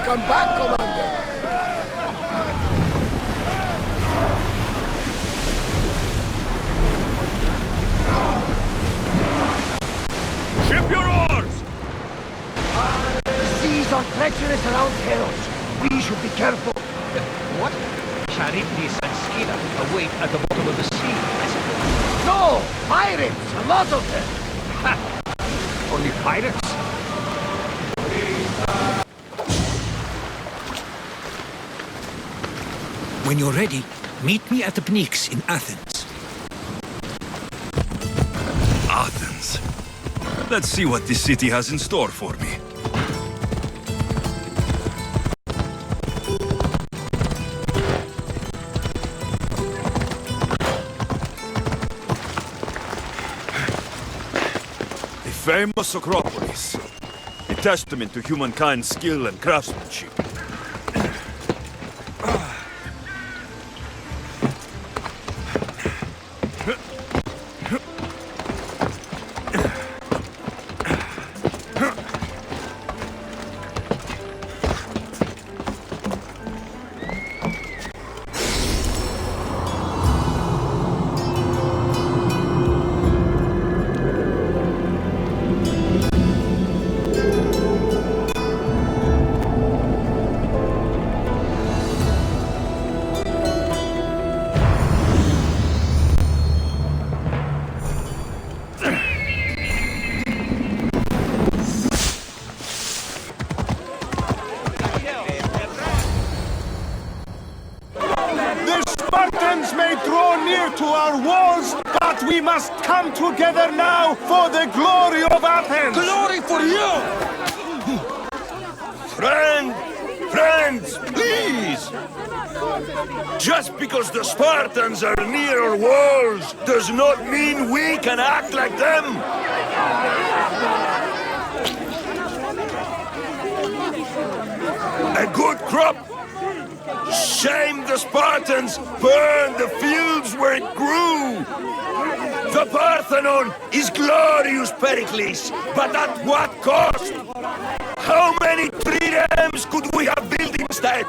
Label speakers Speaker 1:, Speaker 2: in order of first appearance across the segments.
Speaker 1: Welcome back, Commander.
Speaker 2: Ship your oars!
Speaker 1: The seas are treacherous around Teros. We should be careful.
Speaker 3: What? Charybdis and Scylla await at the bottom of the sea, I suppose.
Speaker 1: No! Pirates! A lot of them!
Speaker 3: Ha! Only pirates?
Speaker 4: When you're ready, meet me at the Pnyx in Athens.
Speaker 2: Athens. Let's see what this city has in store for me. The famous Acropolis. A testament to humankind's skill and craftsmanship.
Speaker 5: To our walls, but we must come together now for the glory of Athens!
Speaker 1: Glory for you!
Speaker 2: Friends, please! Just because the Spartans are near our walls does not mean we can act like them! A good crop! Shame the Spartans burned the fields where it grew! The Parthenon is glorious, Pericles, but at what cost? How many triremes could we have built instead?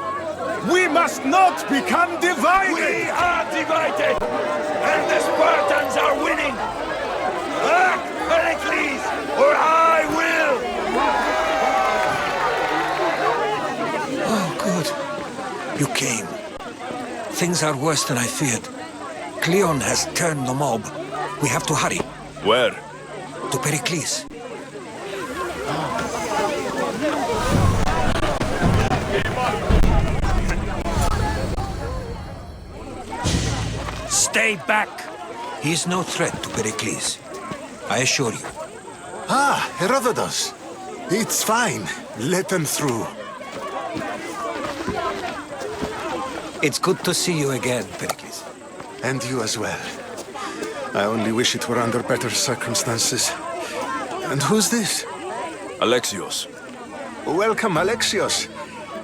Speaker 5: We must not become divided!
Speaker 2: We are divided! And the Spartans are winning! Act, Pericles, or I will!
Speaker 4: Oh, good. You came. Things are worse than I feared. Cleon has turned the mob. We have to hurry.
Speaker 2: Where?
Speaker 4: To Pericles. Stay back! He is no threat to Pericles. I assure you.
Speaker 6: Ah, Herodotus. It's fine. Let them through.
Speaker 4: It's good to see you again, Pericles.
Speaker 6: And you as well. I only wish it were under better circumstances. And who's this?
Speaker 2: Alexios.
Speaker 6: Welcome, Alexios.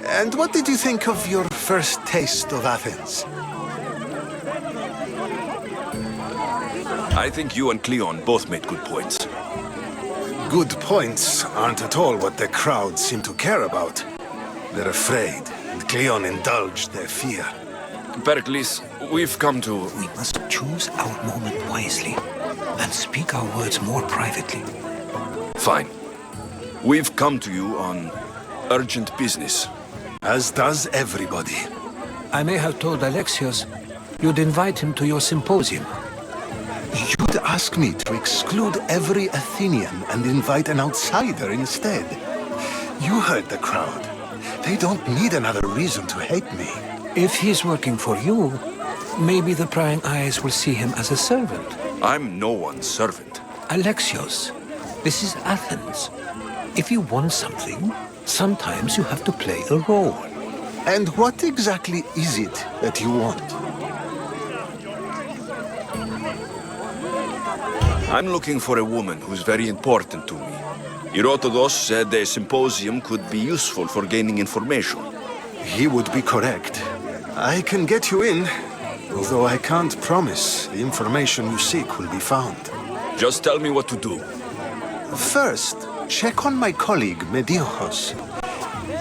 Speaker 6: And what did you think of your first taste of Athens?
Speaker 2: I think you and Cleon both made good points.
Speaker 6: Good points aren't at all what the crowd seem to care about. They're afraid, and Cleon indulged their fear.
Speaker 2: Pericles, we've come to...
Speaker 4: We must choose our moment wisely, and speak our words more privately.
Speaker 2: Fine. We've come to you on urgent business.
Speaker 6: As does everybody.
Speaker 4: I may have told Alexios you'd invite him to your symposium.
Speaker 6: You'd ask me to exclude every Athenian and invite an outsider instead. You heard the crowd. They don't need another reason to hate me.
Speaker 4: If he's working for you, maybe the prying eyes will see him as a servant.
Speaker 2: I'm no one's servant.
Speaker 4: Alexios, this is Athens. If you want something, sometimes you have to play a role.
Speaker 6: And what exactly is it that you want?
Speaker 2: I'm looking for a woman who's very important to me. Herodotus said a symposium could be useful for gaining information.
Speaker 6: He would be correct. I can get you in, although I can't promise the information you seek will be found.
Speaker 2: Just tell me what to do.
Speaker 6: First, check on my colleague, Mediochos.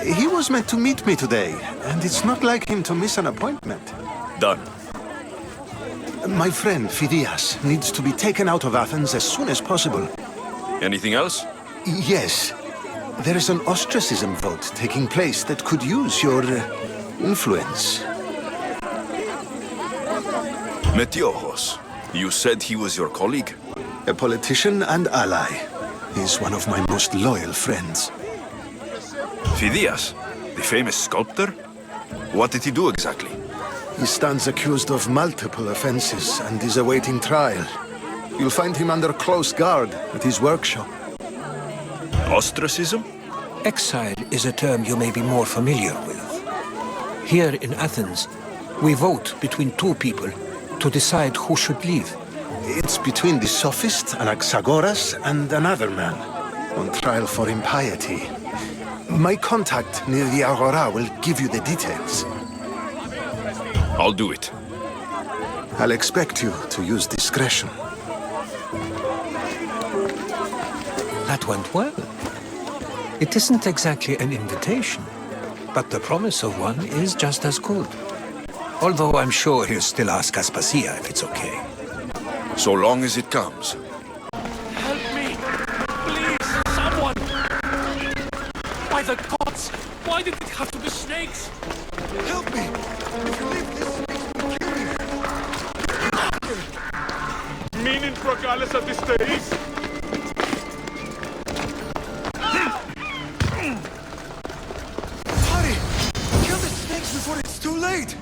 Speaker 6: He was meant to meet me today, and it's not like him to miss an appointment.
Speaker 2: Done.
Speaker 6: My friend Phidias needs to be taken out of Athens as soon as possible.
Speaker 2: Anything else?
Speaker 6: Yes. There is an ostracism vote taking place that could use your influence.
Speaker 2: Metiochos. You said he was your colleague?
Speaker 6: A politician and ally. He's one of my most loyal friends.
Speaker 2: Phidias, the famous sculptor? What did he do exactly?
Speaker 6: He stands accused of multiple offenses and is awaiting trial. You'll find him under close guard at his workshop.
Speaker 2: Ostracism?
Speaker 4: Exile is a term you may be more familiar with. Here in Athens, we vote between two people to decide who should leave.
Speaker 6: It's between the sophist Anaxagoras and another man, on trial for impiety. My contact near the Agora will give you the details.
Speaker 2: I'll do it.
Speaker 6: I'll expect you to use discretion.
Speaker 4: That went well. It isn't exactly an invitation, but the promise of one is just as good. Although I'm sure he'll still ask Aspasia if it's okay.
Speaker 2: So long as it comes.
Speaker 7: Help me! Please, someone! By the gods! Why did it have to be snakes?
Speaker 1: Help me! If you leave this,
Speaker 5: Μην προκάλεσα τις στερείς.
Speaker 1: hurry! Kill the snakes before it's too late!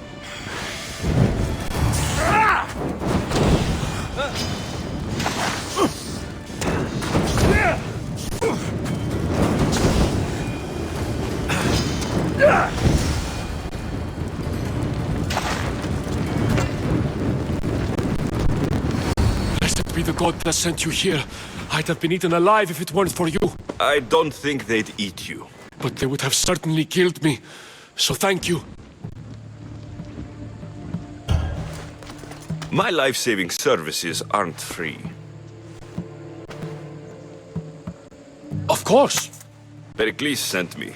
Speaker 7: Blessed be the god that sent you here. I'd have been eaten alive if it weren't for you.
Speaker 2: I don't think they'd eat you.
Speaker 7: But they would have certainly killed me. So thank you.
Speaker 2: My life-saving services aren't free.
Speaker 7: Of course.
Speaker 2: Pericles sent me.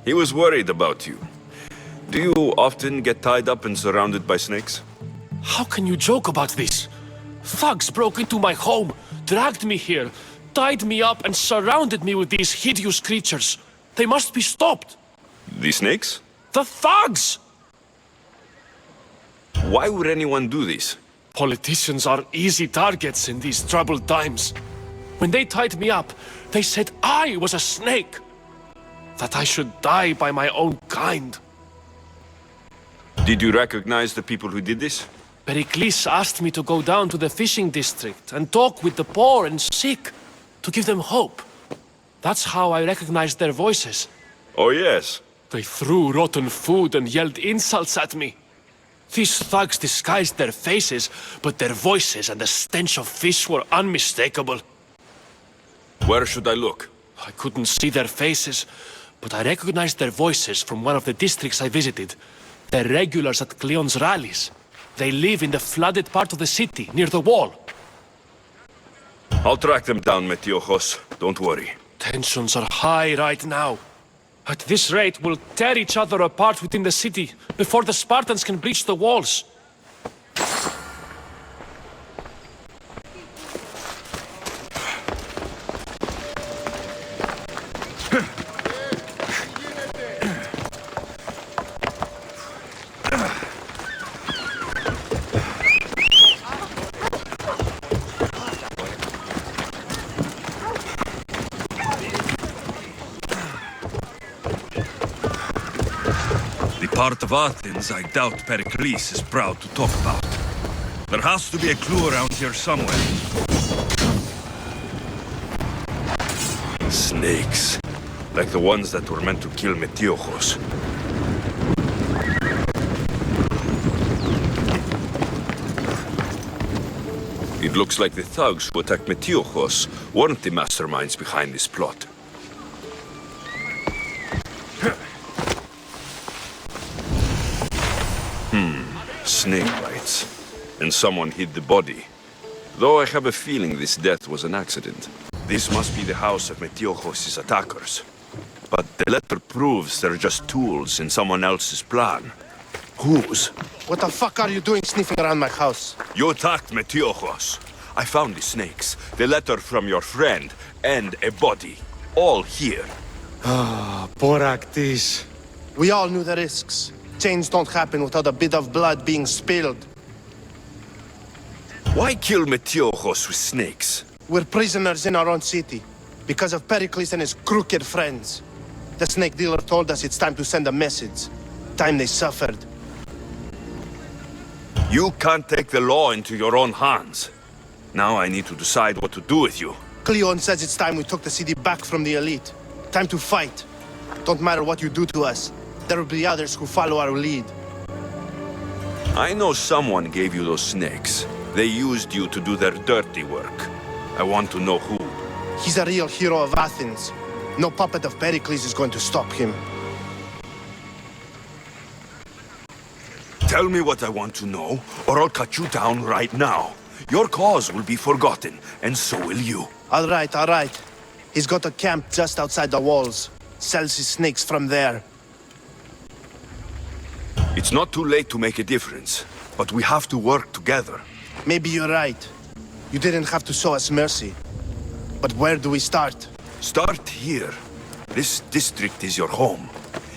Speaker 2: He was worried about you. Do you often get tied up and surrounded by snakes?
Speaker 7: How can you joke about this? Thugs broke into my home, dragged me here, tied me up and surrounded me with these hideous creatures. They must be stopped.
Speaker 2: The snakes?
Speaker 7: The thugs!
Speaker 2: Why would anyone do this?
Speaker 7: Politicians are easy targets in these troubled times. When they tied me up, they said I was a snake. That I should die by my own kind.
Speaker 2: Did you recognize the people who did this?
Speaker 7: Pericles asked me to go down to the fishing district and talk with the poor and sick, to give them hope. That's how I recognized their voices.
Speaker 2: Oh yes.
Speaker 7: They threw rotten food and yelled insults at me. These thugs disguised their faces, but their voices and the stench of fish were unmistakable.
Speaker 2: Where should I look?
Speaker 7: I couldn't see their faces, but I recognized their voices from one of the districts I visited. They're regulars at Cleon's rallies. They live in the flooded part of the city, near the wall.
Speaker 2: I'll track them down, Metiochos. Don't worry.
Speaker 7: Tensions are high right now. At this rate, we'll tear each other apart within the city, before the Spartans can breach the walls.
Speaker 2: Part of Athens I doubt Pericles is proud to talk about. There has to be a clue around here somewhere. Snakes. Like the ones that were meant to kill Metiochos. It looks like the thugs who attacked Metiochos weren't the masterminds behind this plot. Snake bites. And someone hid the body. Though I have a feeling this death was an accident. This must be the house of Metiochos' attackers. But the letter proves they're just tools in someone else's plan. Whose?
Speaker 8: What the fuck are you doing sniffing around my house?
Speaker 2: You attacked Metiochos. I found the snakes, the letter from your friend, and a body. All here.
Speaker 8: Poor Actis. We all knew the risks. Change don't happen without a bit of blood being spilled.
Speaker 2: Why kill Metiochos with snakes?
Speaker 8: We're prisoners in our own city, because of Pericles and his crooked friends. The snake dealer told us it's time to send a message. Time they suffered.
Speaker 2: You can't take the law into your own hands. Now I need to decide what to do with you.
Speaker 8: Cleon says it's time we took the city back from the elite. Time to fight. Don't matter what you do to us. There will be others who follow our lead.
Speaker 2: I know someone gave you those snakes. They used you to do their dirty work. I want to know who.
Speaker 8: He's a real hero of Athens. No puppet of Pericles is going to stop him.
Speaker 2: Tell me what I want to know, or I'll cut you down right now. Your cause will be forgotten, and so will you.
Speaker 8: All right. He's got a camp just outside the walls. Sells his snakes from there.
Speaker 2: It's not too late to make a difference, but we have to work together.
Speaker 8: Maybe you're right. You didn't have to show us mercy. But where do we start?
Speaker 2: Start here. This district is your home.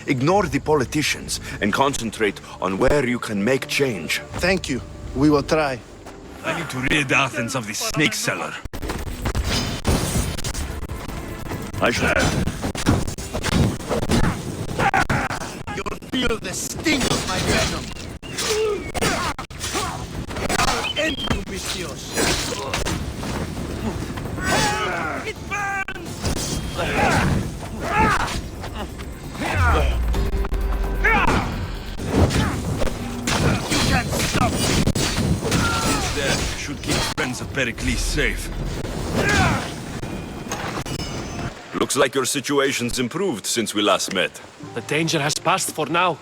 Speaker 2: Ignore the politicians and concentrate on where you can make change.
Speaker 8: Thank you. We will try.
Speaker 2: I need to rid Athens of the snake seller. I shall.
Speaker 1: You'll feel the sting of my venom. I'll end you, Misthios. It burns! You can't stop me!
Speaker 2: His death should keep friends of Pericles safe. Looks like your situation's improved since we last met.
Speaker 7: The danger has passed for now.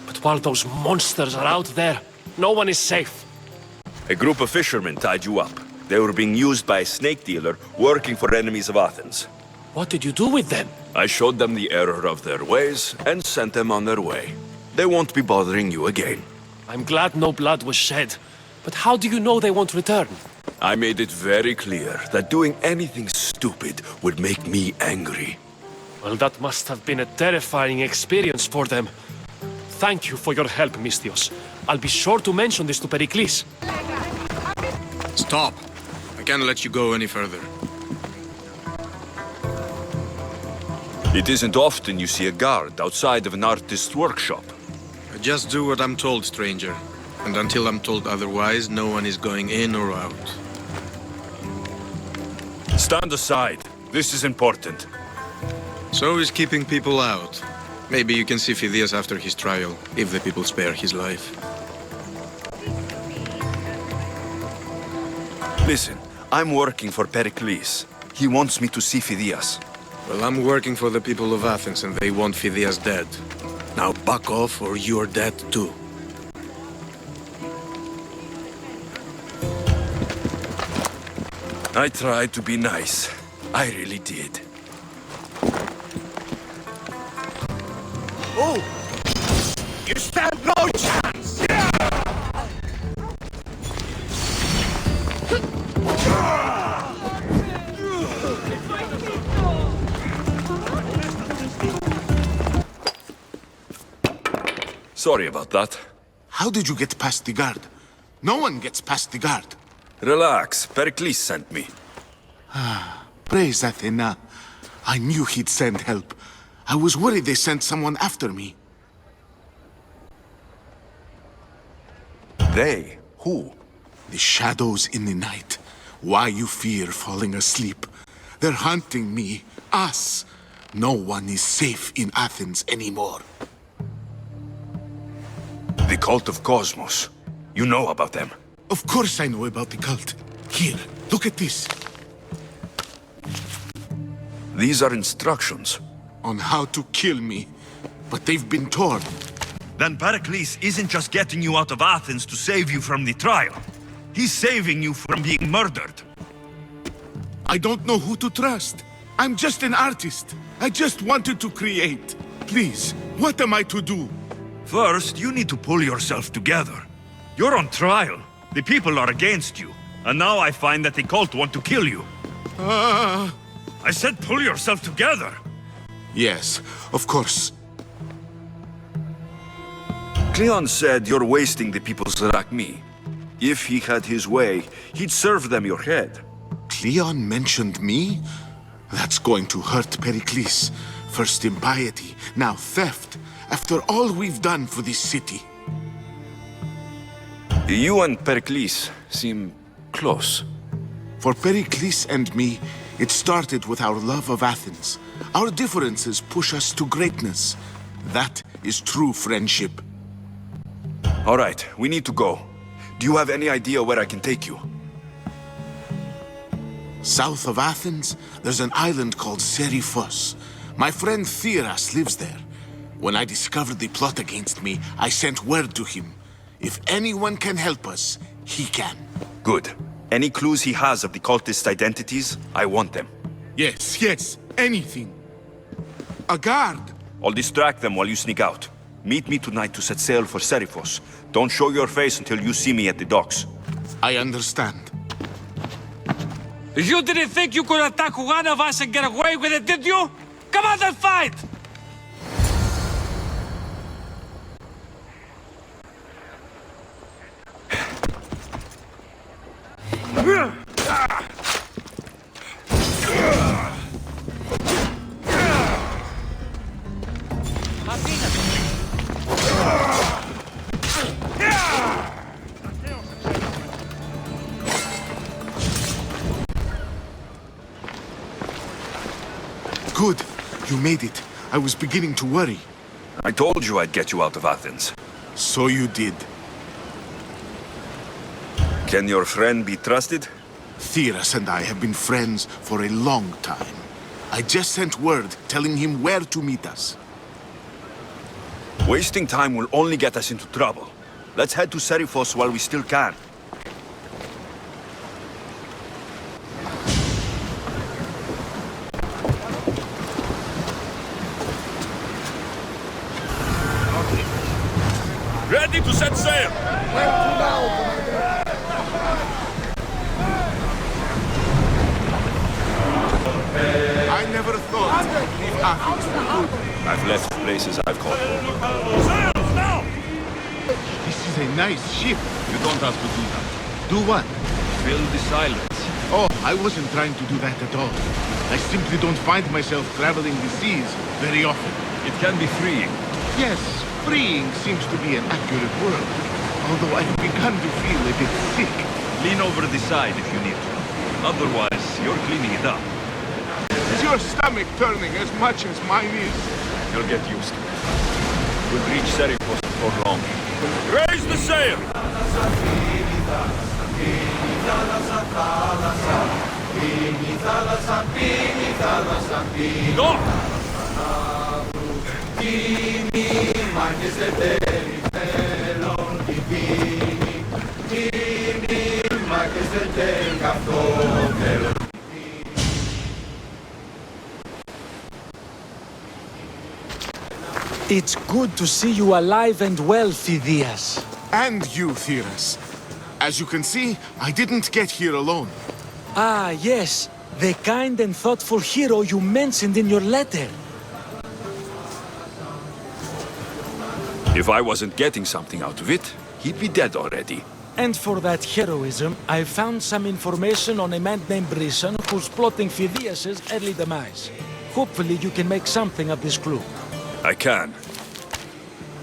Speaker 7: But while those monsters are out there, no one is safe.
Speaker 2: A group of fishermen tied you up. They were being used by a snake dealer working for enemies of Athens.
Speaker 7: What did you do with them?
Speaker 2: I showed them the error of their ways and sent them on their way. They won't be bothering you again.
Speaker 7: I'm glad no blood was shed. But how do you know they won't return?
Speaker 2: I made it very clear that doing anything stupid would make me angry.
Speaker 7: Well, that must have been a terrifying experience for them. Thank you for your help, Misthios. I'll be sure to mention this to Pericles.
Speaker 9: Stop. I can't let you go any further.
Speaker 2: It isn't often you see a guard outside of an artist's workshop.
Speaker 9: I just do what I'm told, stranger. And until I'm told otherwise, no one is going in or out.
Speaker 2: Stand aside. This is important.
Speaker 9: So is keeping people out. Maybe you can see Phidias after his trial, if the people spare his life.
Speaker 2: Listen, I'm working for Pericles. He wants me to see Phidias.
Speaker 9: Well, I'm working for the people of Athens, and they want Phidias dead. Now back off, or you're dead too.
Speaker 2: I tried to be nice. I really did.
Speaker 1: Oh! You stand no chance!
Speaker 2: Sorry about that.
Speaker 10: How did you get past the guard? No one gets past the guard.
Speaker 2: Relax. Pericles sent me.
Speaker 10: Praise Athena. I knew he'd send help. I was worried they sent someone after me.
Speaker 2: They? Who?
Speaker 10: The shadows in the night. Why you fear falling asleep. They're hunting me. Us. No one is safe in Athens anymore.
Speaker 2: The cult of Cosmos. You know about them.
Speaker 10: Of course I know about the cult. Here, look at this.
Speaker 2: These are instructions.
Speaker 10: On how to kill me. But they've been torn.
Speaker 2: Then Pericles isn't just getting you out of Athens to save you from the trial. He's saving you from being murdered.
Speaker 10: I don't know who to trust. I'm just an artist. I just wanted to create. Please, what am I to do?
Speaker 2: First, you need to pull yourself together. You're on trial. The people are against you. And now I find that the cult want to kill you. I said pull yourself together.
Speaker 10: Yes, of course.
Speaker 2: Cleon said you're wasting the people's Rakmi. If he had his way, he'd serve them your head.
Speaker 10: Cleon mentioned me? That's going to hurt Pericles. First impiety, now theft. After all we've done for this city.
Speaker 2: You and Pericles seem close.
Speaker 10: For Pericles and me, it started with our love of Athens. Our differences push us to greatness. That is true friendship.
Speaker 2: All right, we need to go. Do you have any idea where I can take you?
Speaker 10: South of Athens, there's an island called Seriphos. My friend Theras lives there. When I discovered the plot against me, I sent word to him. If anyone can help us, he can.
Speaker 2: Good. Any clues he has of the cultists' identities, I want them.
Speaker 10: Yes, anything. A guard!
Speaker 2: I'll distract them while you sneak out. Meet me tonight to set sail for Seriphos. Don't show your face until you see me at the docks.
Speaker 10: I understand.
Speaker 7: You didn't think you could attack one of us and get away with it, did you? Come on and fight!
Speaker 10: Good. You made it. I was beginning to worry.
Speaker 2: I told you I'd get you out of Athens.
Speaker 10: So you did.
Speaker 2: Can your friend be trusted?
Speaker 10: Theras and I have been friends for a long time. I just sent word telling him where to meet us.
Speaker 2: Wasting time will only get us into trouble. Let's head to Seriphos while we still can. Ready to set sail!
Speaker 1: Where to now, Commander?
Speaker 10: I never thought I'd leave Athens for good.
Speaker 2: I've left places I've called home.
Speaker 10: Sails now! This is a nice ship.
Speaker 5: You don't have to do that. Do what?
Speaker 2: Fill the silence.
Speaker 5: Oh, I wasn't trying to do that at all. I simply don't find myself traveling the seas very often.
Speaker 2: It can be freeing.
Speaker 5: Yes, freeing seems to be an accurate word. Although I've begun to feel a bit sick.
Speaker 2: Lean over the side if you need to. Otherwise, you're cleaning it up.
Speaker 10: Is your stomach turning as much as mine is?
Speaker 2: You'll get used to it. We'll reach Seriphos before long. Raise the sail! Go!
Speaker 11: It's good to see you alive and well, Phidias.
Speaker 10: And you, Theras. As you can see, I didn't get here alone.
Speaker 11: Ah, yes. The kind and thoughtful hero you mentioned in your letter.
Speaker 2: If I wasn't getting something out of it, he'd be dead already.
Speaker 11: And for that heroism, I found some information on a man named Brisson who's plotting Phidias' early demise. Hopefully you can make something of this clue.
Speaker 2: I can.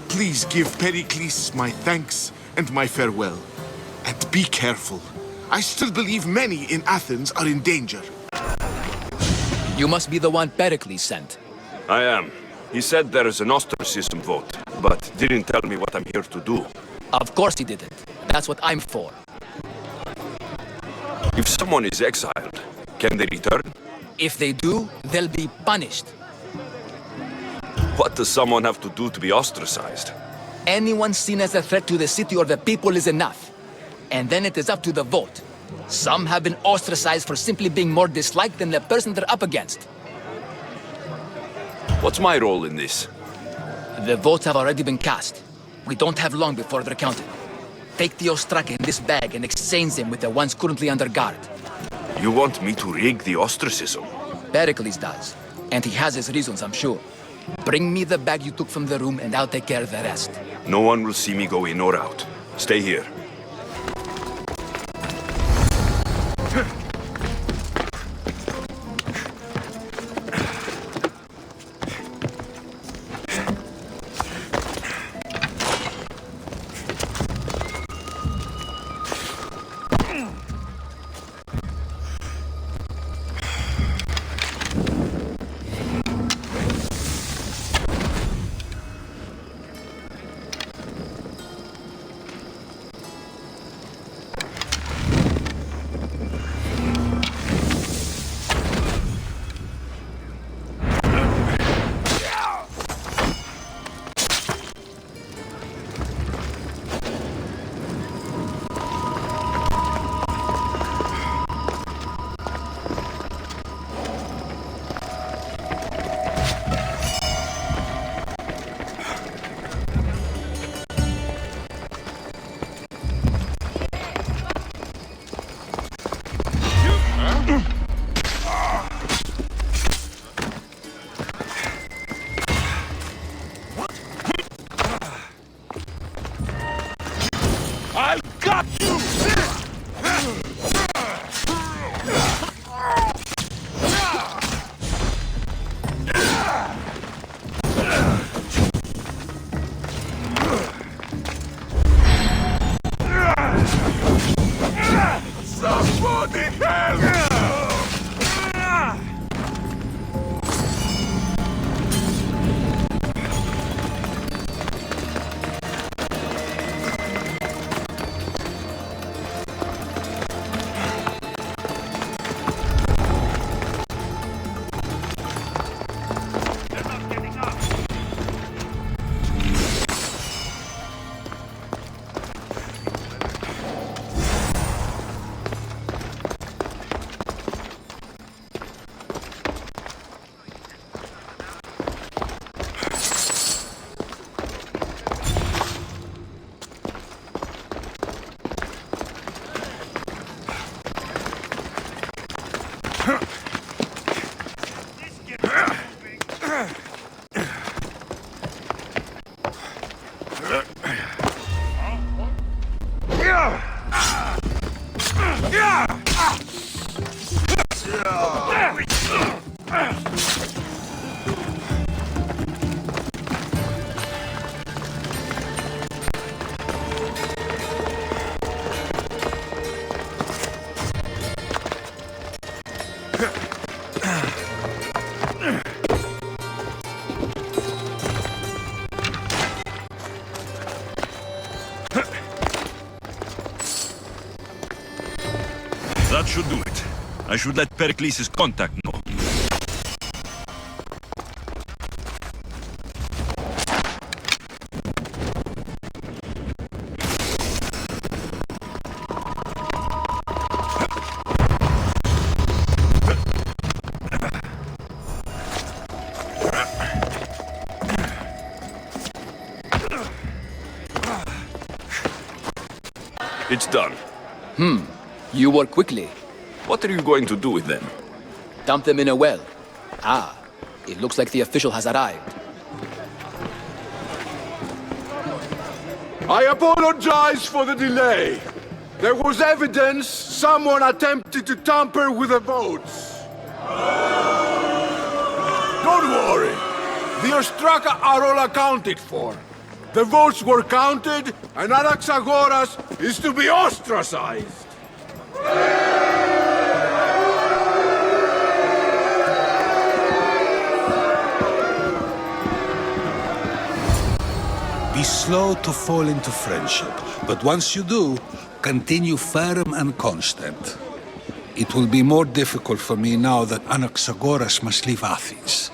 Speaker 10: Please give Pericles my thanks and my farewell. And be careful. I still believe many in Athens are in danger.
Speaker 12: You must be the one Pericles sent.
Speaker 2: I am. He said there is an ostracism vote, but didn't tell me what I'm here to do.
Speaker 12: Of course he didn't. That's what I'm for.
Speaker 2: If someone is exiled, can they return?
Speaker 12: If they do, they'll be punished.
Speaker 2: What does someone have to do to be ostracized?
Speaker 12: Anyone seen as a threat to the city or the people is enough. And then it is up to the vote. Some have been ostracized for simply being more disliked than the person they're up against.
Speaker 2: What's my role in this?
Speaker 12: The votes have already been cast. We don't have long before they're counted. Take the ostraka in this bag and exchange them with the ones currently under guard.
Speaker 2: You want me to rig the ostracism?
Speaker 12: Pericles does. And he has his reasons, I'm sure. Bring me the bag you took from the room and I'll take care of the rest.
Speaker 2: No one will see me go in or out. Stay here. That should do it. I should let Pericles' contact know. It's done.
Speaker 12: You work quickly.
Speaker 2: What are you going to do with them?
Speaker 12: Dump them in a well. Ah, it looks like the official has arrived.
Speaker 5: I apologize for the delay. There was evidence someone attempted to tamper with the votes. Don't worry. The Ostraka are all accounted for. The votes were counted, and Anaxagoras is to be ostracized.
Speaker 4: Be slow to fall into friendship, but once you do, continue firm and constant. It will be more difficult for me now that Anaxagoras must leave Athens.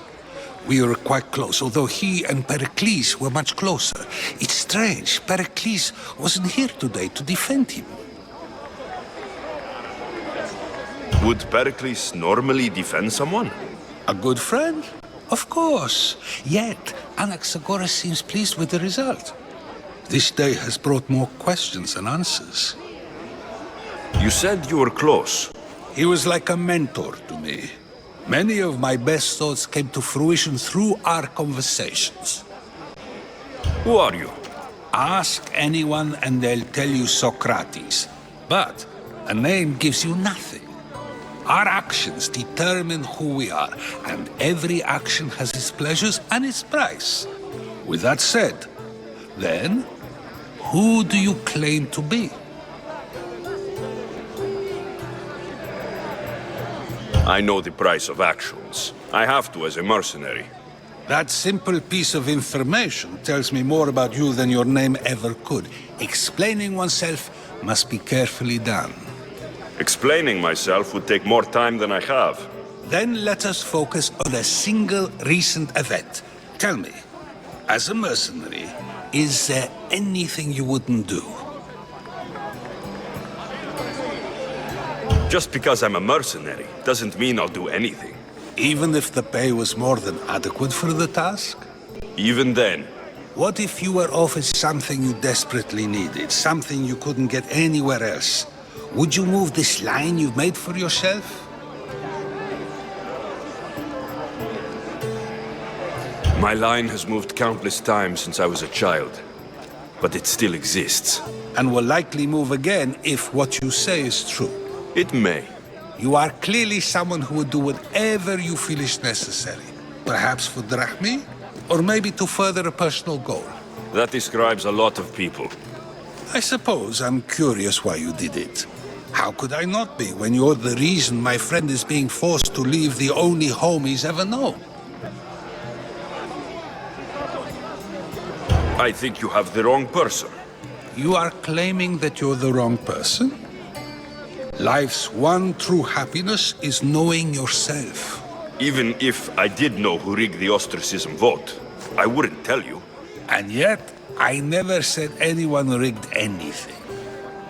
Speaker 4: We were quite close, although he and Pericles were much closer. It's strange, Pericles wasn't here today to defend him.
Speaker 2: Would Pericles normally defend someone?
Speaker 4: A good friend? Of course. Yet, Anaxagoras seems pleased with the result. This day has brought more questions than answers.
Speaker 2: You said you were close.
Speaker 4: He was like a mentor to me. Many of my best thoughts came to fruition through our conversations.
Speaker 2: Who are you?
Speaker 4: Ask anyone and they'll tell you Socrates. But a name gives you nothing. Our actions determine who we are, and every action has its pleasures and its price. With that said, then, who do you claim to be?
Speaker 2: I know the price of actions. I have to as a mercenary.
Speaker 4: That simple piece of information tells me more about you than your name ever could. Explaining oneself must be carefully done.
Speaker 2: Explaining myself would take more time than I have.
Speaker 4: Then let us focus on a single recent event. Tell me, as a mercenary, is there anything you wouldn't do?
Speaker 2: Just because I'm a mercenary doesn't mean I'll do anything.
Speaker 4: Even if the pay was more than adequate for the task?
Speaker 2: Even then.
Speaker 4: What if you were offered something you desperately needed, something you couldn't get anywhere else? Would you move this line you've made for yourself?
Speaker 2: My line has moved countless times since I was a child, but it still exists.
Speaker 4: And will likely move again if what you say is true.
Speaker 2: It may.
Speaker 4: You are clearly someone who would do whatever you feel is necessary. Perhaps for drachmi, or maybe to further a personal goal.
Speaker 2: That describes a lot of people.
Speaker 4: I suppose I'm curious why you did it. How could I not be when you're the reason my friend is being forced to leave the only home he's ever known?
Speaker 2: I think you have the wrong person.
Speaker 4: You are claiming that you're the wrong person? Life's one true happiness is knowing yourself.
Speaker 2: Even if I did know who rigged the ostracism vote, I wouldn't tell you.
Speaker 4: And yet, I never said anyone rigged anything.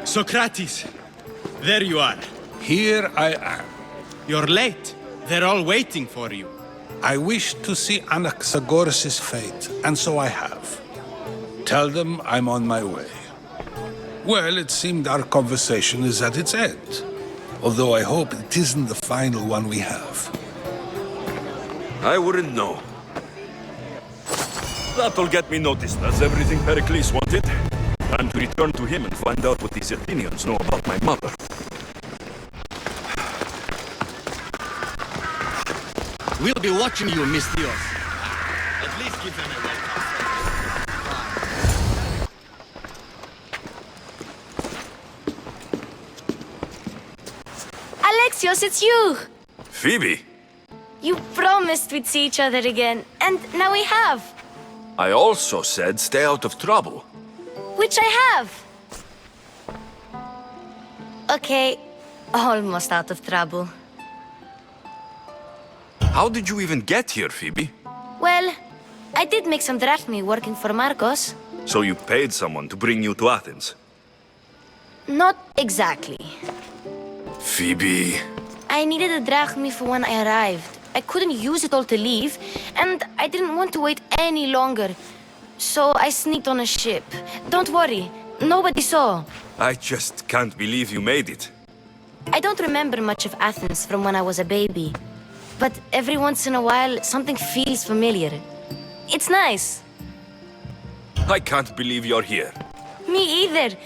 Speaker 13: Socrates! There you are.
Speaker 4: Here I am.
Speaker 13: You're late. They're all waiting for you.
Speaker 4: I wish to see Anaxagoras' fate, and so I have. Tell them I'm on my way. Well, it seemed our conversation is at its end. Although I hope it isn't the final one we have.
Speaker 2: I wouldn't know. That'll get me noticed. That's everything Pericles wanted. Time to return to him and find out what these Athenians know about my mother.
Speaker 13: We'll be watching you, Miss Dios. At least give them a welcome.
Speaker 14: Alexios, it's you!
Speaker 2: Phoebe!
Speaker 14: You promised we'd see each other again, and now we have.
Speaker 2: I also said stay out of trouble.
Speaker 14: Which I have. Okay, almost out of trouble.
Speaker 2: How did you even get here, Phoebe?
Speaker 14: Well, I did make some drachmi working for Marcos.
Speaker 2: So you paid someone to bring you to Athens?
Speaker 14: Not exactly.
Speaker 2: Phoebe...
Speaker 14: I needed a drachmi for when I arrived. I couldn't use it all to leave, and I didn't want to wait any longer. So I sneaked on a ship. Don't worry, nobody saw.
Speaker 2: I just can't believe you made it.
Speaker 14: I don't remember much of Athens from when I was a baby. But every once in a while, something feels familiar. It's nice.
Speaker 2: I can't believe you're here.
Speaker 14: Me either.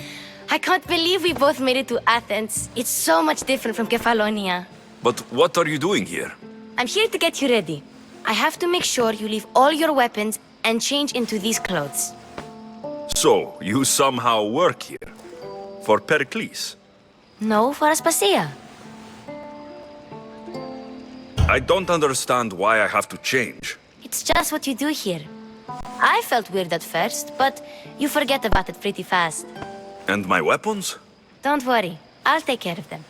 Speaker 14: I can't believe we both made it to Athens. It's so much different from Kefalonia.
Speaker 2: But what are you doing here?
Speaker 14: I'm here to get you ready. I have to make sure you leave all your weapons and change into these clothes.
Speaker 2: So, you somehow work here? For Pericles?
Speaker 14: No, for Aspasia.
Speaker 2: I don't understand why I have to change.
Speaker 14: It's just what you do here. I felt weird at first, but you forget about it pretty fast.
Speaker 2: And my weapons?
Speaker 14: Don't worry, I'll take care of them.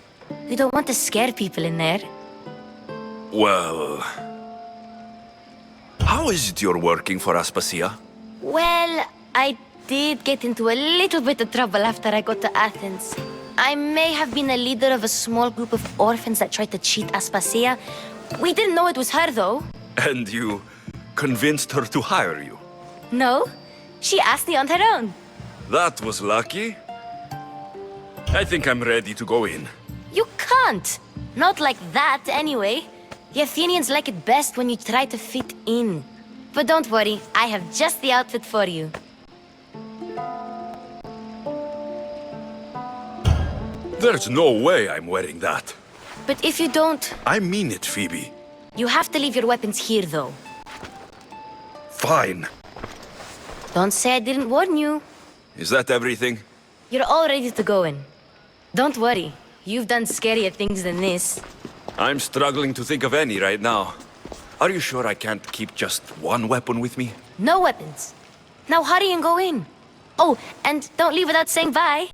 Speaker 14: We don't want to scare people in there.
Speaker 2: Well... How is it you're working for Aspasia?
Speaker 14: Well, I did get into a little bit of trouble after I got to Athens. I may have been a leader of a small group of orphans that tried to cheat Aspasia. We didn't know it was her, though.
Speaker 2: And you convinced her to hire you?
Speaker 14: No, she asked me on her own.
Speaker 2: That was lucky. I think I'm ready to go in.
Speaker 14: You can't. Not like that, anyway. The Athenians like it best when you try to fit in. But don't worry, I have just the outfit for you.
Speaker 2: There's no way I'm wearing that.
Speaker 14: But if you don't...
Speaker 2: I mean it, Phoebe.
Speaker 14: You have to leave your weapons here, though.
Speaker 2: Fine.
Speaker 14: Don't say I didn't warn you.
Speaker 2: Is that everything?
Speaker 14: You're all ready to go in. Don't worry, you've done scarier things than this.
Speaker 2: I'm struggling to think of any right now. Are you sure I can't keep just one weapon with me?
Speaker 14: No weapons. Now hurry and go in. Oh, and don't leave without saying bye.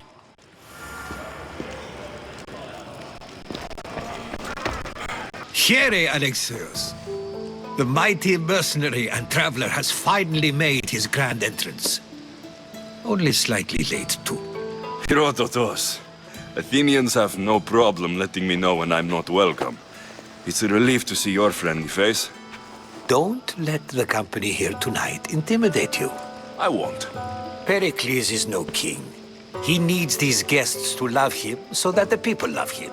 Speaker 4: Here, Alexios. The mighty mercenary and traveler has finally made his grand entrance. Only slightly late, too.
Speaker 2: Herodotos. Athenians have no problem letting me know when I'm not welcome. It's a relief to see your friendly face.
Speaker 4: Don't let the company here tonight intimidate you.
Speaker 2: I won't.
Speaker 4: Pericles is no king. He needs these guests to love him so that the people love him.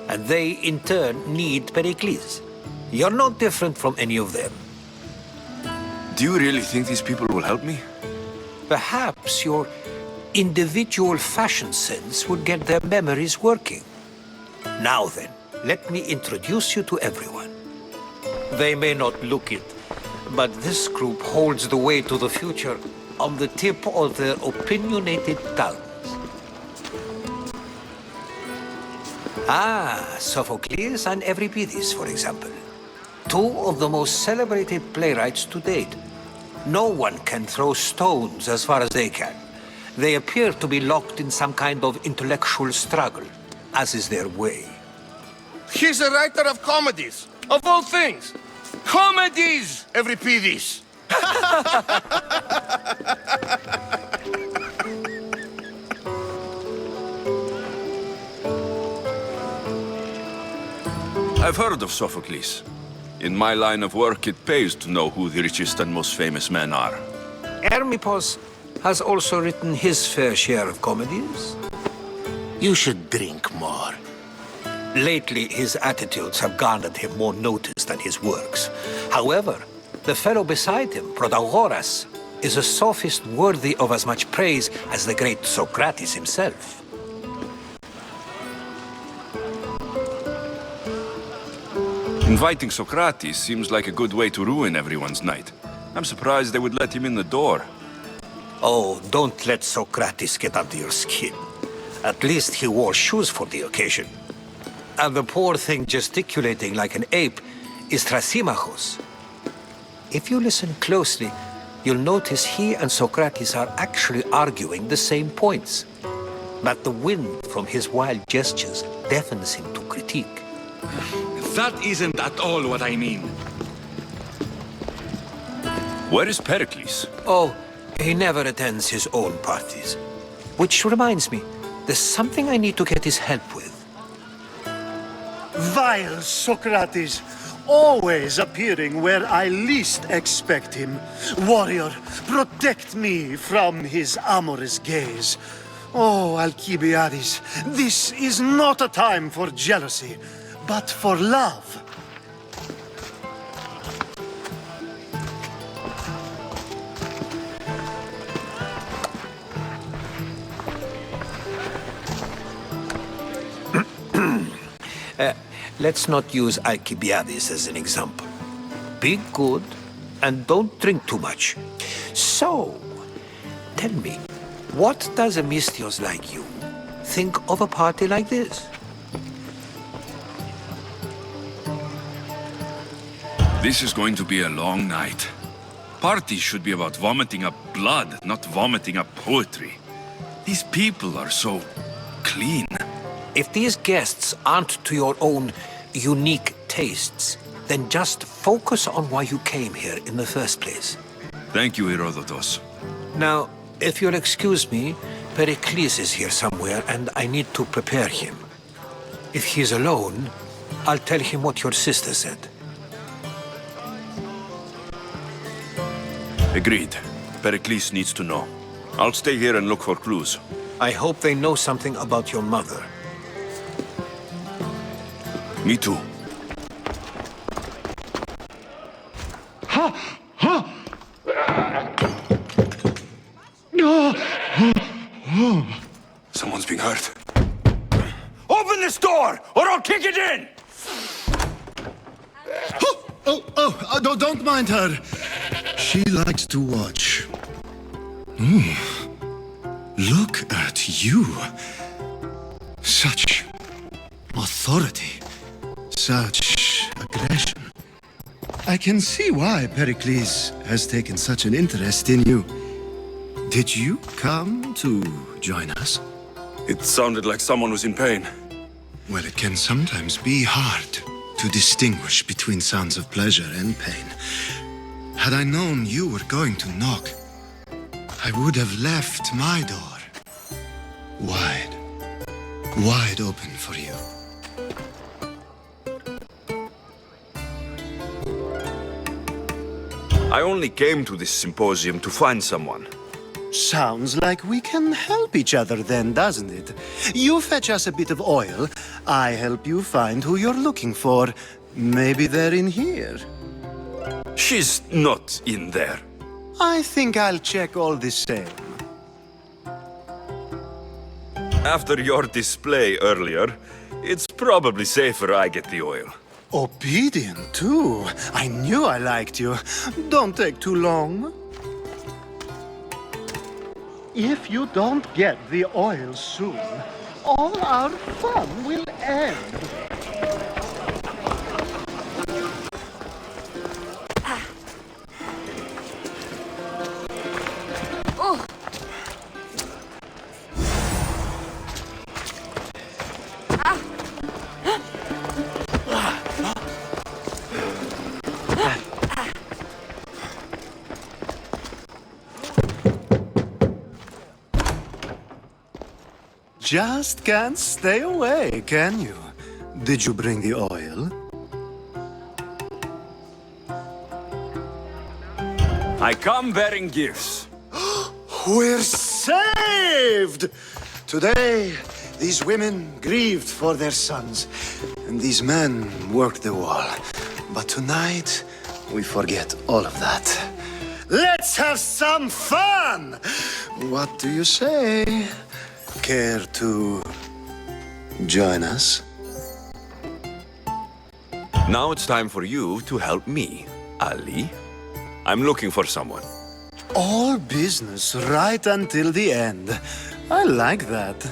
Speaker 4: And they, in turn, need Pericles. You're not different from any of them.
Speaker 2: Do you really think these people will help me?
Speaker 4: Perhaps your individual fashion sense would get their memories working. Now then, let me introduce you to everyone. They may not look it, but this group holds the way to the future on the tip of their opinionated tongues. Ah, Sophocles and Euripides, for example. Two of the most celebrated playwrights to date. No one can throw stones as far as they can. They appear to be locked in some kind of intellectual struggle, as is their way.
Speaker 8: He's a writer of comedies, of all things. Comedies, Euripides.
Speaker 2: I've heard of Sophocles. In my line of work, it pays to know who the richest and most famous men are.
Speaker 4: Hermippos has also written his fair share of comedies.
Speaker 10: You should drink more.
Speaker 4: Lately, his attitudes have garnered him more notice than his works. However, the fellow beside him, Protagoras, is a sophist worthy of as much praise as the great Socrates himself.
Speaker 2: Inviting Socrates seems like a good way to ruin everyone's night. I'm surprised they would let him in the door.
Speaker 4: Oh, don't let Socrates get under your skin. At least he wore shoes for the occasion. And the poor thing gesticulating like an ape is Thrasymachos. If you listen closely, you'll notice he and Socrates are actually arguing the same points. But the wind from his wild gestures deafens him to critique.
Speaker 13: That isn't at all what I mean.
Speaker 2: Where is Pericles?
Speaker 4: Oh, he never attends his own parties. Which reminds me, there's something I need to get his help with.
Speaker 15: Vile Socrates, always appearing where I least expect him. Warrior, protect me from his amorous gaze. Oh, Alcibiades, this is not a time for jealousy, but for love.
Speaker 4: Let's not use Alcibiades as an example. Be good and don't drink too much. So, tell me, what does a Misthios like you think of a party like this?
Speaker 2: This is going to be a long night. Parties should be about vomiting up blood, not vomiting up poetry. These people are so clean.
Speaker 4: If these guests aren't to your own unique tastes, then just focus on why you came here in the first place.
Speaker 2: Thank you, Herodotos.
Speaker 4: Now, if you'll excuse me, Pericles is here somewhere and I need to prepare him. If he's alone, I'll tell him what your sister said.
Speaker 2: Agreed. Pericles needs to know. I'll stay here and look for clues.
Speaker 4: I hope they know something about your mother.
Speaker 2: Me too. Someone's being hurt. Open this door, or I'll kick it in!
Speaker 15: Don't mind her. She likes to watch. Look at you. Such authority. Such aggression. I can see why Pericles has taken such an interest in you. Did you come to join us?
Speaker 2: It sounded like someone was in pain.
Speaker 15: Well, it can sometimes be hard to distinguish between sounds of pleasure and pain. Had I known you were going to knock, I would have left my door wide open for you.
Speaker 2: I only came to this symposium to find someone.
Speaker 15: Sounds like we can help each other then, doesn't it? You fetch us a bit of oil, I help you find who you're looking for. Maybe they're in here.
Speaker 2: She's not in there.
Speaker 15: I think I'll check all the same.
Speaker 2: After your display earlier, it's probably safer I get the oil.
Speaker 15: Obedient, too. I knew I liked you. Don't take too long. If you don't get the oil soon, all our fun will end. Just can't stay away, can you? Did you bring the oil?
Speaker 2: I come bearing gifts.
Speaker 15: We're saved! Today, these women grieved for their sons, and these men worked the wall. But tonight, we forget all of that. Let's have some fun! What do you say? Care to join us?
Speaker 2: Now it's time for you to help me, Ali. I'm looking for someone.
Speaker 15: All business right until the end. I like that.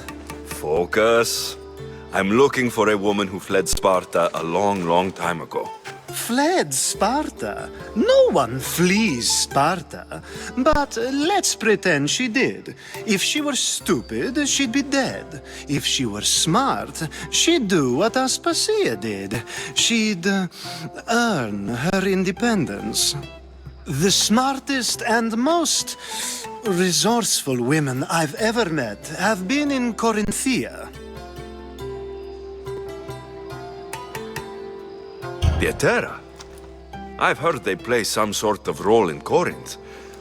Speaker 2: Focus. I'm looking for a woman who fled Sparta a long, long time ago.
Speaker 15: Fled Sparta? No one flees Sparta. But let's pretend she did. If she were stupid, she'd be dead. If she were smart, she'd do what Aspasia did. She'd earn her independence. The smartest and most resourceful women I've ever met have been in Corinthia.
Speaker 2: The Etera? I've heard they play some sort of role in Corinth,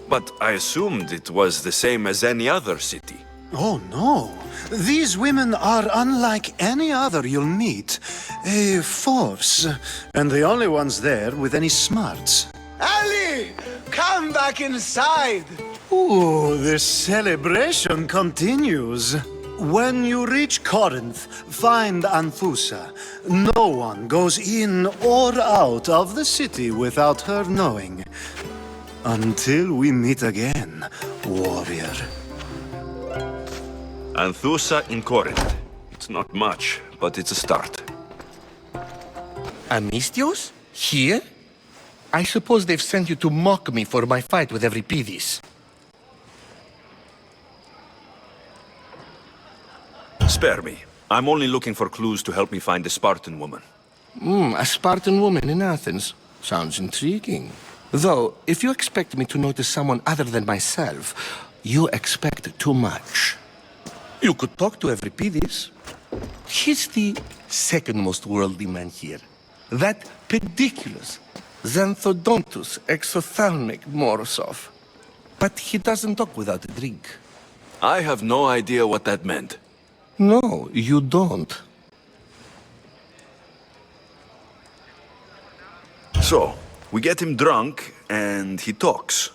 Speaker 2: but I assumed it was the same as any other city.
Speaker 15: Oh, no. These women are unlike any other you'll meet. A force, and the only ones there with any smarts.
Speaker 8: Ali! Come back inside!
Speaker 15: Ooh, the celebration continues. When you reach Corinth, find Anthusa. No one goes in or out of the city without her knowing. Until we meet again, warrior.
Speaker 2: Anthusa in Corinth. It's not much, but it's a start.
Speaker 16: Amistios? Here? I suppose they've sent you to mock me for my fight with Euripides.
Speaker 2: Spare me. I'm only looking for clues to help me find a Spartan woman.
Speaker 16: A Spartan woman in Athens. Sounds intriguing. Though, if you expect me to notice someone other than myself, you expect too much. You could talk to Euripides. He's the second most worldly man here. That pediculous Xanthodontus exophthalmic Morosov. But he doesn't talk without a drink.
Speaker 2: I have no idea what that meant.
Speaker 16: No, you don't.
Speaker 2: So, we get him drunk, and he talks.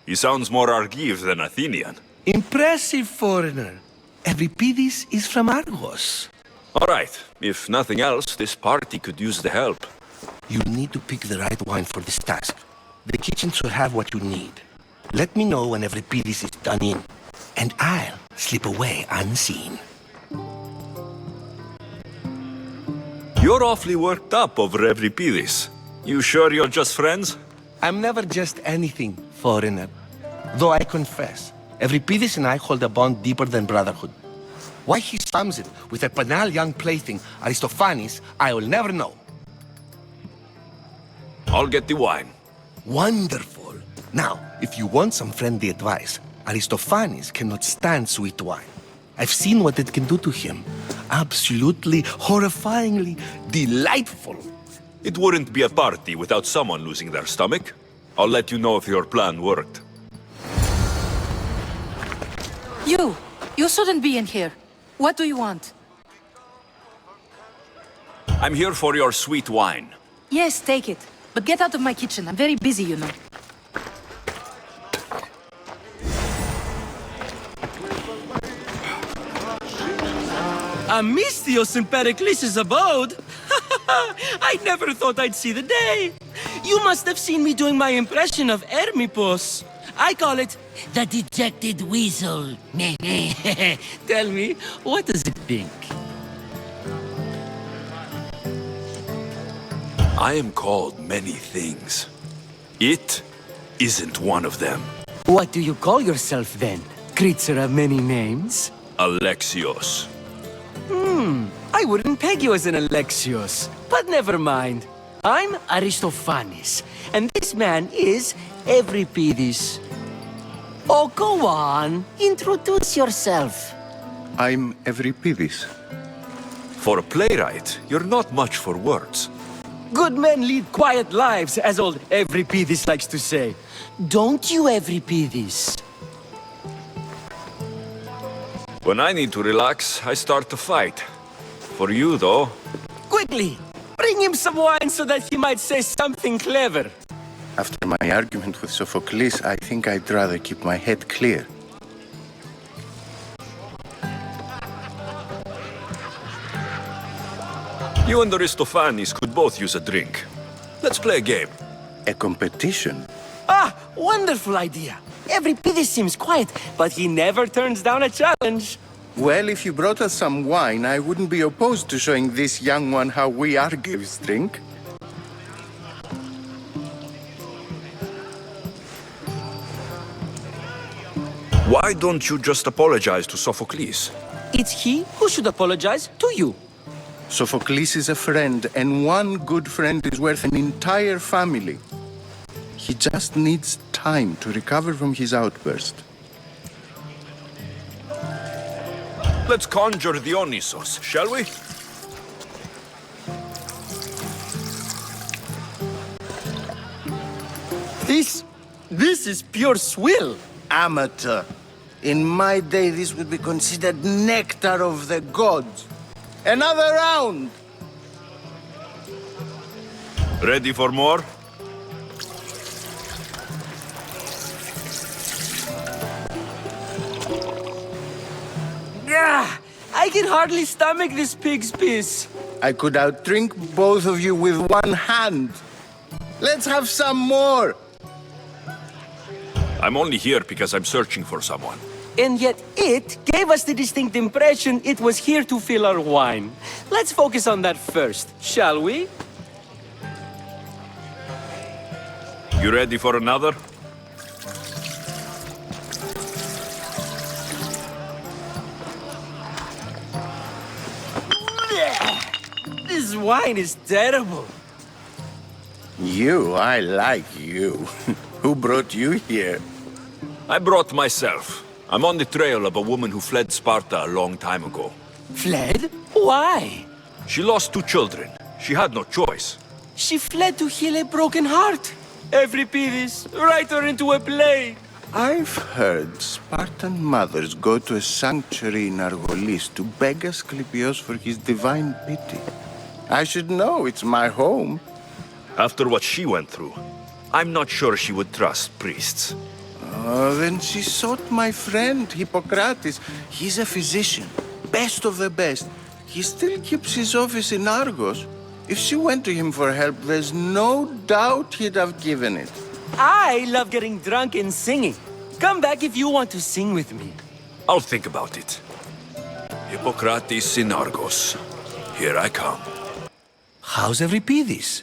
Speaker 2: He sounds more Argive than Athenian.
Speaker 16: Impressive, foreigner. Euripides is from Argos.
Speaker 2: All right, if nothing else, this party could use the help.
Speaker 16: You need to pick the right wine for this task. The kitchen should have what you need. Let me know when Euripides is done in, and I'll slip away unseen.
Speaker 2: You're awfully worked up over Euripides. You sure you're just friends?
Speaker 16: I'm never just anything, foreigner. Though I confess, Euripides and I hold a bond deeper than brotherhood. Why he sums it with a banal young plaything, Aristophanes, I will never know.
Speaker 2: I'll get the wine.
Speaker 16: Wonderful. Now, if you want some friendly advice, Aristophanes cannot stand sweet wine. I've seen what it can do to him. Absolutely, horrifyingly delightful.
Speaker 2: It wouldn't be a party without someone losing their stomach. I'll let you know if your plan worked.
Speaker 17: You shouldn't be in here. What do you want?
Speaker 2: I'm here for your sweet wine.
Speaker 17: Yes, take it. But get out of my kitchen. I'm very busy, you know.
Speaker 13: Amistios in Pericles' abode? I never thought I'd see the day. You must have seen me doing my impression of Hermippus. I call it the dejected weasel. Tell me, what does it think?
Speaker 2: I am called many things. It isn't one of them.
Speaker 13: What do you call yourself then? Creature of many names?
Speaker 2: Alexios.
Speaker 13: I wouldn't peg you as an Alexios, but never mind. I'm Aristophanes, and this man is Euripides. Oh, go on. Introduce yourself.
Speaker 6: I'm Euripides.
Speaker 2: For a playwright, you're not much for words.
Speaker 13: Good men lead quiet lives, as old Euripides likes to say. Don't you, Euripides?
Speaker 2: When I need to relax, I start to fight. For you, though...
Speaker 13: Quickly! Bring him some wine so that he might say something clever.
Speaker 6: After my argument with Sophocles, I think I'd rather keep my head clear.
Speaker 2: You and Aristophanes could both use a drink. Let's play a game.
Speaker 6: A competition?
Speaker 13: Ah, wonderful idea. Euripides seems quiet, but he never turns down a challenge.
Speaker 6: Well, if you brought us some wine, I wouldn't be opposed to showing this young one how we Argives drink.
Speaker 2: Why don't you just apologize to Sophocles?
Speaker 13: It's he who should apologize to you.
Speaker 6: Sophocles is a friend, and one good friend is worth an entire family. He just needs time to recover from his outburst.
Speaker 2: Let's conjure Dionysos, shall we?
Speaker 13: This is pure swill.
Speaker 18: Amateur. In my day, this would be considered nectar of the gods. Another round!
Speaker 2: Ready for more?
Speaker 13: Ah, I can hardly stomach this pig's piss.
Speaker 18: I could outdrink both of you with one hand. Let's have some more!
Speaker 2: I'm only here because I'm searching for someone.
Speaker 13: And yet it gave us the distinct impression it was here to fill our wine. Let's focus on that first, shall we?
Speaker 2: You ready for another?
Speaker 13: This wine is terrible.
Speaker 18: I like you. Who brought you here?
Speaker 2: I brought myself. I'm on the trail of a woman who fled Sparta a long time ago.
Speaker 13: Fled? Why?
Speaker 2: She lost 2 children. She had no choice.
Speaker 13: She fled to heal a broken heart. Euripides, write her into a play.
Speaker 18: I've heard Spartan mothers go to a sanctuary in Argolis to beg Asclepios for his divine pity. I should know, it's my home.
Speaker 2: After what she went through, I'm not sure she would trust priests.
Speaker 18: Oh, then she sought my friend, Hippocrates. He's a physician, best of the best. He still keeps his office in Argos. If she went to him for help, there's no doubt he'd have given it.
Speaker 13: I love getting drunk and singing. Come back if you want to sing with me.
Speaker 2: I'll think about it. Hippocrates in Argos. Here I come.
Speaker 16: How's Euripides?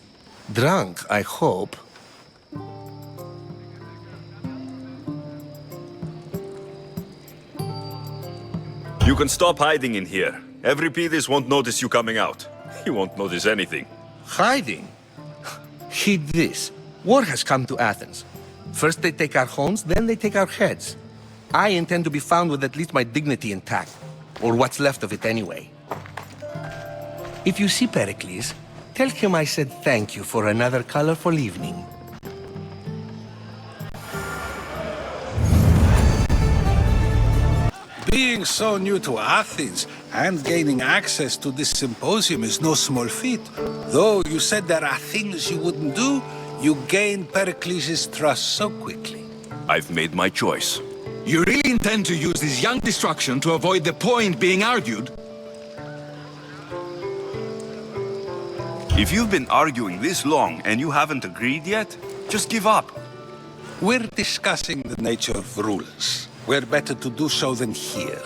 Speaker 16: Drunk, I hope.
Speaker 2: You can stop hiding in here. Euripides won't notice you coming out. He won't notice anything.
Speaker 16: Hiding? Heed this. War has come to Athens. First they take our homes, then they take our heads. I intend to be found with at least my dignity intact. Or what's left of it anyway. If you see Pericles, tell him I said thank you for another colorful evening.
Speaker 4: Being so new to Athens and gaining access to this symposium is no small feat. Though you said there are things you wouldn't do, you gained Pericles' trust so quickly.
Speaker 2: I've made my choice.
Speaker 19: You really intend to use this young destruction to avoid the point being argued?
Speaker 2: If you've been arguing this long and you haven't agreed yet, just give up.
Speaker 4: We're discussing the nature of rulers. Where better to do so than here?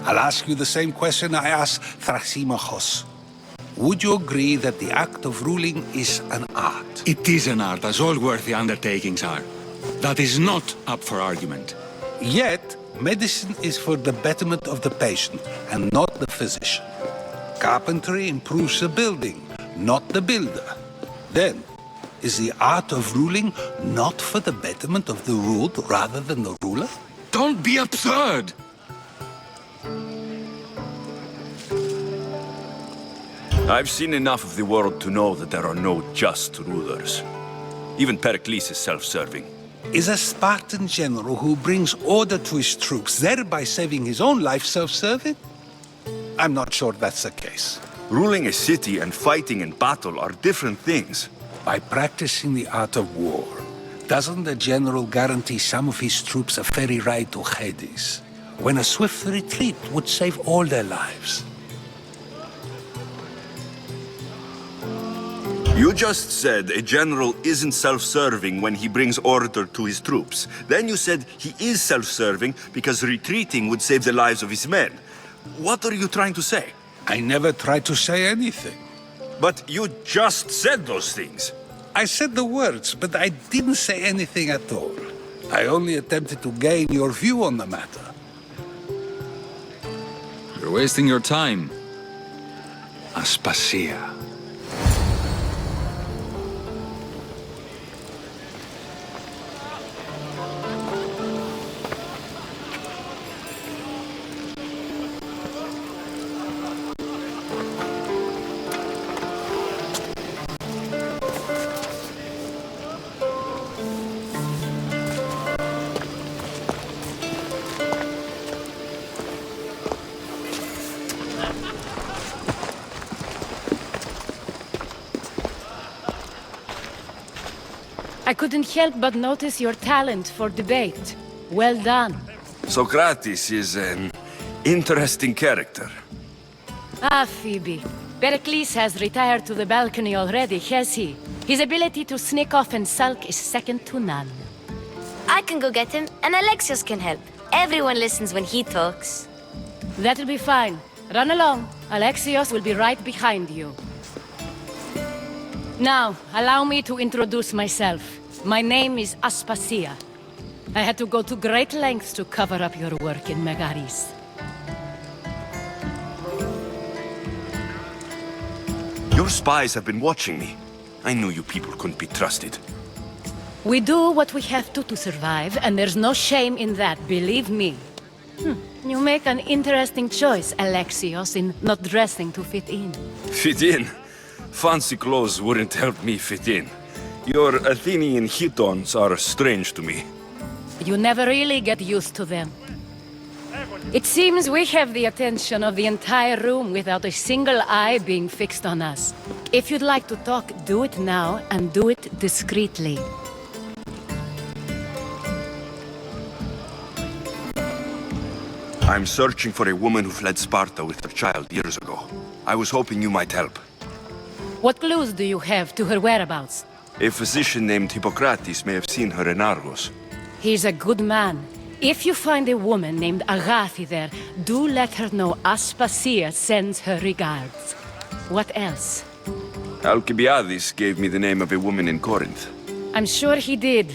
Speaker 4: I'll ask you the same question I asked Thrasymachos. Would you agree that the act of ruling is an art?
Speaker 19: It is an art, as all worthy undertakings are. That is not up for argument.
Speaker 4: Yet, medicine is for the betterment of the patient and not the physician. Carpentry improves the building, not the builder. Then, is the art of ruling not for the betterment of the ruled rather than the ruler?
Speaker 19: Don't be absurd!
Speaker 2: I've seen enough of the world to know that there are no just rulers. Even Pericles is self-serving.
Speaker 4: Is a Spartan general who brings order to his troops, thereby saving his own life, self-serving? I'm not sure that's the case.
Speaker 2: Ruling a city and fighting in battle are different things.
Speaker 4: By practicing the art of war, doesn't the general guarantee some of his troops a ferry ride to Hades, when a swift retreat would save all their lives?
Speaker 2: You just said a general isn't self-serving when he brings order to his troops. Then you said he is self-serving because retreating would save the lives of his men. What are you trying to say?
Speaker 4: I never tried to say anything.
Speaker 2: But you just said those things.
Speaker 4: I said the words, but I didn't say anything at all. I only attempted to gain your view on the matter.
Speaker 19: You're wasting your time. Aspasia.
Speaker 17: I couldn't help but notice your talent for debate. Well done.
Speaker 2: Socrates is an interesting character.
Speaker 17: Ah, Phoebe. Pericles has retired to the balcony already, has he? His ability to sneak off and sulk is second to none.
Speaker 14: I can go get him, and Alexios can help. Everyone listens when he talks.
Speaker 17: That'll be fine. Run along. Alexios will be right behind you. Now, allow me to introduce myself. My name is Aspasia. I had to go to great lengths to cover up your work in Megaris.
Speaker 2: Your spies have been watching me. I knew you people couldn't be trusted.
Speaker 17: We do what we have to survive, and there's no shame in that, believe me. You make an interesting choice, Alexios, in not dressing to fit in.
Speaker 2: Fit in? Fancy clothes wouldn't help me fit in. Your Athenian chitons are strange to me.
Speaker 17: You never really get used to them. It seems we have the attention of the entire room without a single eye being fixed on us. If you'd like to talk, do it now, and do it discreetly.
Speaker 2: I'm searching for a woman who fled Sparta with her child years ago. I was hoping you might help.
Speaker 17: What clues do you have to her whereabouts?
Speaker 2: A physician named Hippocrates may have seen her in Argos.
Speaker 17: He's a good man. If you find a woman named Agathi there, do let her know Aspasia sends her regards. What else?
Speaker 2: Alcibiades gave me the name of a woman in Corinth.
Speaker 17: I'm sure he did.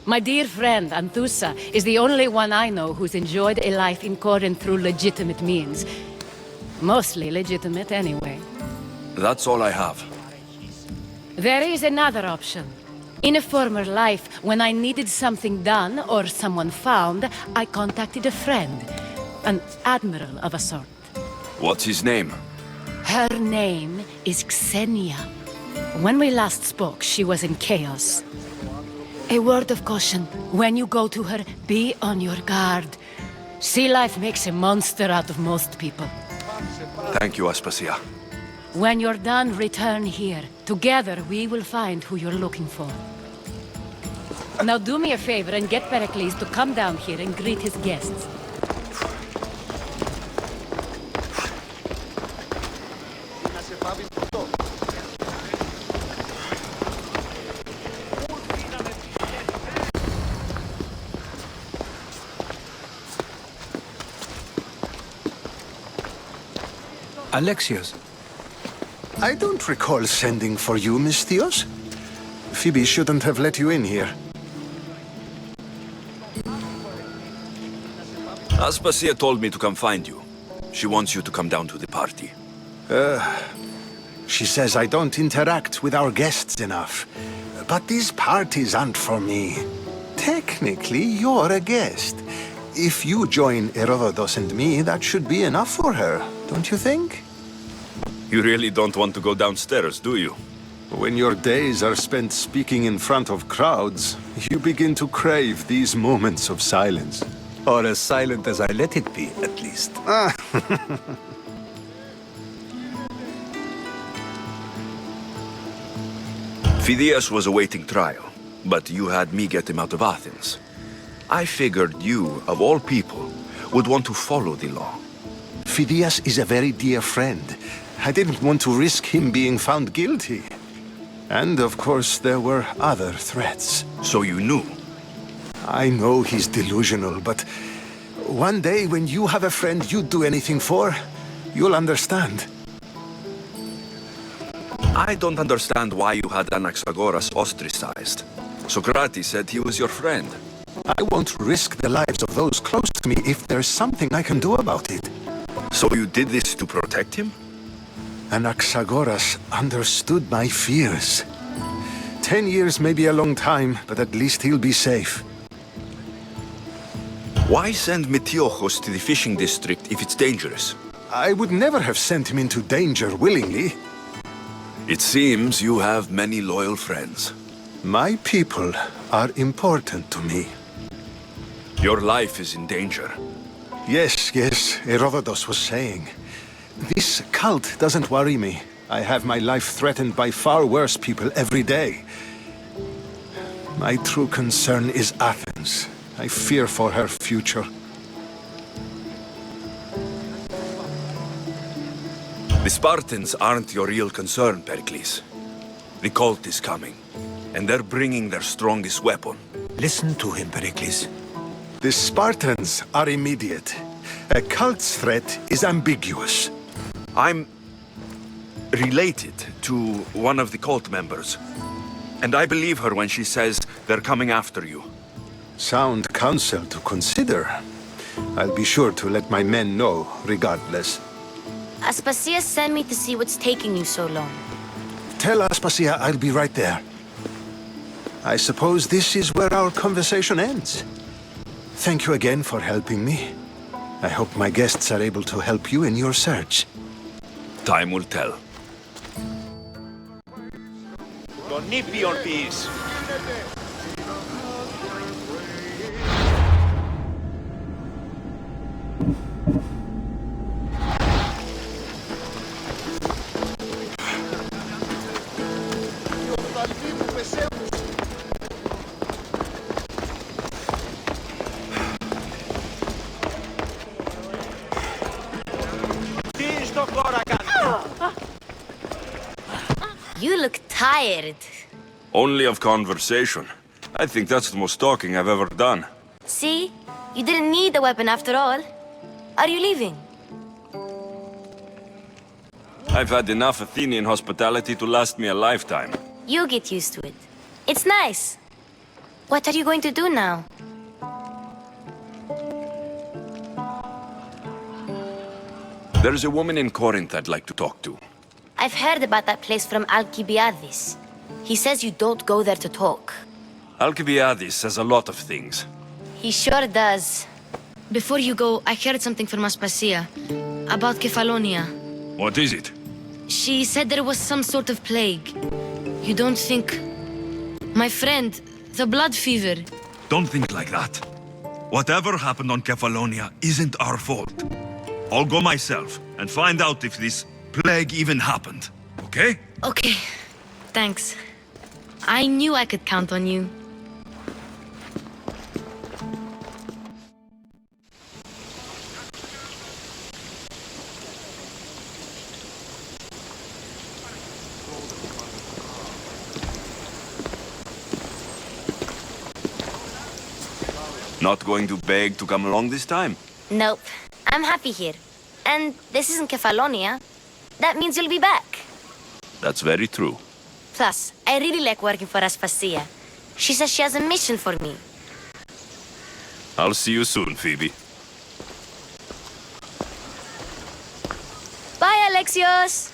Speaker 17: My dear friend, Anthusa, is the only one I know who's enjoyed a life in Corinth through legitimate means. Mostly legitimate, anyway.
Speaker 2: That's all I have.
Speaker 17: There is another option. In a former life, when I needed something done or someone found, I contacted a friend. An admiral of a sort.
Speaker 2: What's his name?
Speaker 17: Her name is Xenia. When we last spoke, she was in chaos. A word of caution. When you go to her, be on your guard. Sea life makes a monster out of most people.
Speaker 2: Thank you, Aspasia.
Speaker 17: When you're done, return here. Together, we will find who you're looking for. Now do me a favor and get Pericles to come down here and greet his guests.
Speaker 4: Alexios.
Speaker 6: I don't recall sending for you, Misthios. Phoebe shouldn't have let you in here.
Speaker 2: Aspasia told me to come find you. She wants you to come down to the party.
Speaker 6: She says I don't interact with our guests enough. But these parties aren't for me. Technically, you're a guest. If you join Herodotus and me, that should be enough for her, don't you think?
Speaker 2: You really don't want to go downstairs, do you?
Speaker 6: When your days are spent speaking in front of crowds, you begin to crave these moments of silence.
Speaker 4: Or as silent as I let it be, at least.
Speaker 2: Phidias was awaiting trial, but you had me get him out of Athens. I figured you, of all people, would want to follow the law.
Speaker 6: Phidias is a very dear friend. I didn't want to risk him being found guilty. And of course, there were other threats.
Speaker 2: So you knew?
Speaker 6: I know he's delusional, but one day when you have a friend you'd do anything for, you'll understand.
Speaker 2: I don't understand why you had Anaxagoras ostracized. Socrates said he was your friend.
Speaker 6: I won't risk the lives of those close to me if there's something I can do about it.
Speaker 2: So you did this to protect him?
Speaker 6: Anaxagoras understood my fears. 10 years may be a long time, but at least he'll be safe.
Speaker 2: Why send Metiochos to the fishing district if it's dangerous?
Speaker 6: I would never have sent him into danger willingly.
Speaker 2: It seems you have many loyal friends.
Speaker 6: My people are important to me.
Speaker 2: Your life is in danger.
Speaker 6: Yes, Herodotus was saying. This cult doesn't worry me. I have my life threatened by far worse people every day. My true concern is Athens. I fear for her future.
Speaker 2: The Spartans aren't your real concern, Pericles. The cult is coming, and they're bringing their strongest weapon.
Speaker 4: Listen to him, Pericles.
Speaker 6: The Spartans are immediate. A cult's threat is ambiguous.
Speaker 2: I'm related to one of the cult members, and I believe her when she says they're coming after you.
Speaker 6: Sound counsel to consider. I'll be sure to let my men know, regardless.
Speaker 14: Aspasia sent me to see what's taking you so long.
Speaker 6: Tell Aspasia I'll be right there. I suppose this is where our conversation ends. Thank you again for helping me. I hope my guests are able to help you in your search.
Speaker 2: Time will tell.
Speaker 3: Τον ήπιον ποιείς.
Speaker 14: You look tired.
Speaker 2: Only of conversation. I think that's the most talking I've ever done.
Speaker 14: See? You didn't need the weapon after all. Are you leaving?
Speaker 2: I've had enough Athenian hospitality to last me a lifetime.
Speaker 14: You get used to it. It's nice. What are you going to do now?
Speaker 2: There's a woman in Corinth I'd like to talk to.
Speaker 14: I've heard about that place from Alcibiades. He says you don't go there to talk.
Speaker 2: Alcibiades says a lot of things.
Speaker 14: He sure does. Before you go, I heard something from Aspasia about Kefalonia.
Speaker 2: What is it?
Speaker 14: She said there was some sort of plague. You don't think... My friend, the blood fever.
Speaker 20: Don't think like that. Whatever happened on Kefalonia isn't our fault. I'll go myself and find out if this plague even happened, okay?
Speaker 14: Okay, thanks. I knew I could count on you.
Speaker 2: Not going to beg to come along this time?
Speaker 14: Nope. I'm happy here. And this isn't Kefalonia. That means you'll be back.
Speaker 2: That's very true.
Speaker 14: Plus, I really like working for Aspasia. She says she has a mission for me.
Speaker 2: I'll see you soon, Phoebe.
Speaker 14: Bye, Alexios!